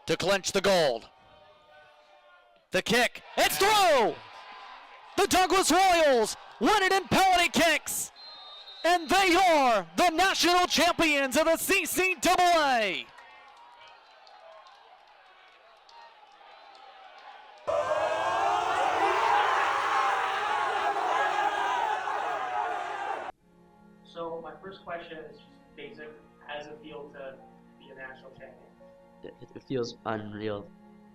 to clinch the gold. The kick, it's through! The Douglas Royals win it in penalty kicks, and they are the national champions of the CCAA. So my first question is just basic. How does it feel to be a national champion? It feels unreal.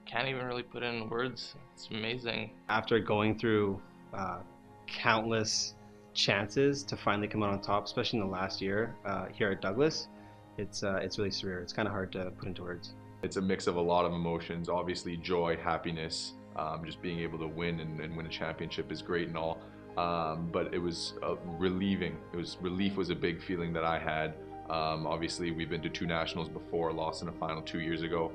Can't even really put it in words. It's amazing. After going through countless chances to finally come out on top, especially in the last year here at Douglas, it's really surreal. It's kind of hard to put into words. It's a mix of a lot of emotions. Obviously joy, happiness, just being able to win and win a championship is great and all. But it was relieving. Relief was a big feeling that I had. Obviously we've been to 2 nationals before, lost in a final 2 years ago.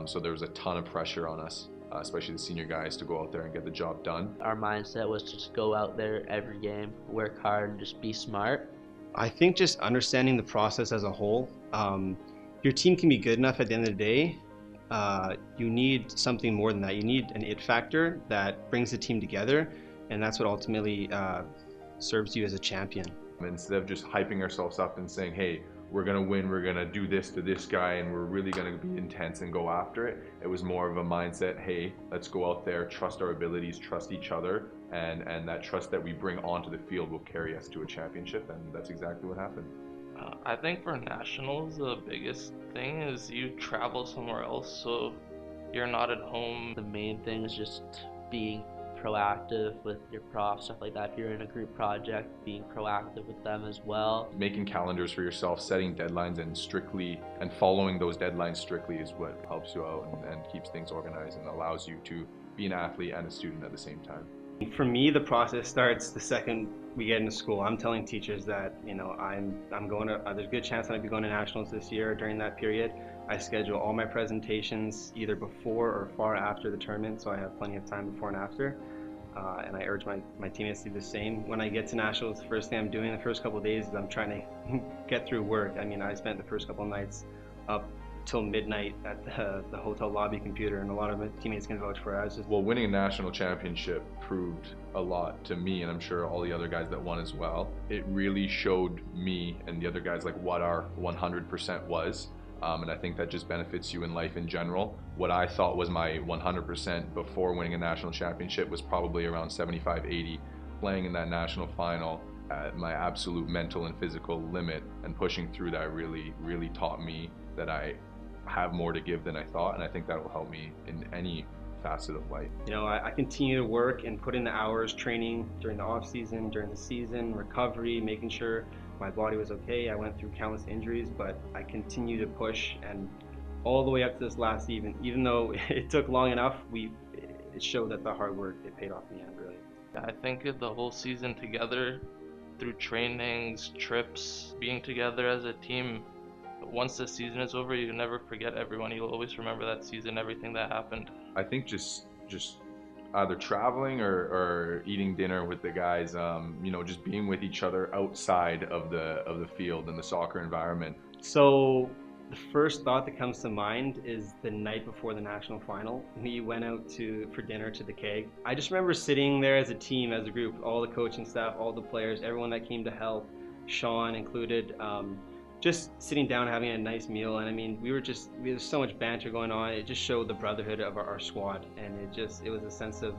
So there was a ton of pressure on us, especially the senior guys, to go out there and get the job done. Our mindset was to just go out there every game, work hard, and just be smart. I think just understanding the process as a whole. Your team can be good enough at the end of the day. You need something more than that. You need an it factor that brings the team together, and that's what ultimately serves you as a champion. Instead of just hyping ourselves up and saying, hey, we're going to win, we're going to do this to this guy, and we're really going to be intense and go after it. It was more of a mindset, hey, let's go out there, trust our abilities, trust each other, and that trust that we bring onto the field will carry us to a championship, and that's exactly what happened. I think for nationals, the biggest thing is you travel somewhere else, so you're not at home. The main thing is just being proactive with your prof, stuff like that. If you're in a group project, being proactive with them as well. Making calendars for yourself, setting deadlines and following those deadlines strictly is what helps you out and keeps things organized and allows you to be an athlete and a student at the same time. For me, the process starts the second we get into school. I'm telling teachers that, you know, I'm going to, there's a good chance that I'll be going to nationals this year. During that period, I schedule all my presentations either before or far after the tournament, so I have plenty of time before and after. And I urge my teammates to do the same. When I get to nationals, the first thing I'm doing the first couple of days is I'm trying to get through work. I mean, I spent the first couple of nights up till midnight at the hotel lobby computer, and a lot of my teammates can vouch for it. Well, winning a national championship proved a lot to me, and I'm sure all the other guys that won as well. It really showed me and the other guys like what our 100% was. And I think that just benefits you in life in general. What I thought was my 100% before winning a national championship was probably around 75-80. Playing in that national final at my absolute mental and physical limit and pushing through that really taught me that I have more to give than I thought, and I think that will help me in any facet of life. You know, I continue to work and put in the hours, training during the off season, during the season, recovery, making sure my body was okay. I went through countless injuries, but I continue to push, and all the way up to this last season, even though it took long enough, it showed that the hard work, it paid off in the end, really. I think the whole season together, through trainings, trips, being together as a team, once the season is over, you never forget everyone. You'll always remember that season, everything that happened. I think just either traveling or eating dinner with the guys, you know, just being with each other outside of the field and the soccer environment. So the first thought that comes to mind is the night before the national final. We went out for dinner to the keg. I just remember sitting there as a team, as a group, all the coaching staff, all the players, everyone that came to help, Sean included, just sitting down having a nice meal. And I mean, we had so much banter going on. It just showed the brotherhood of our squad, and it was a sense of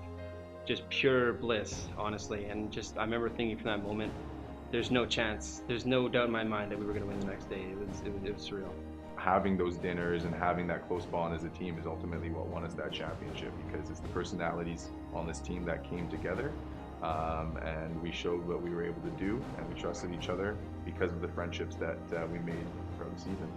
just pure bliss, honestly. And just I remember thinking from that moment, there's no chance, there's no doubt in my mind that we were going to win the next day. It was surreal. Having those dinners and having that close bond as a team is ultimately what won us that championship, because it's the personalities on this team that came together, and we showed what we were able to do, and we trusted each other because of the friendships that we made throughout the season.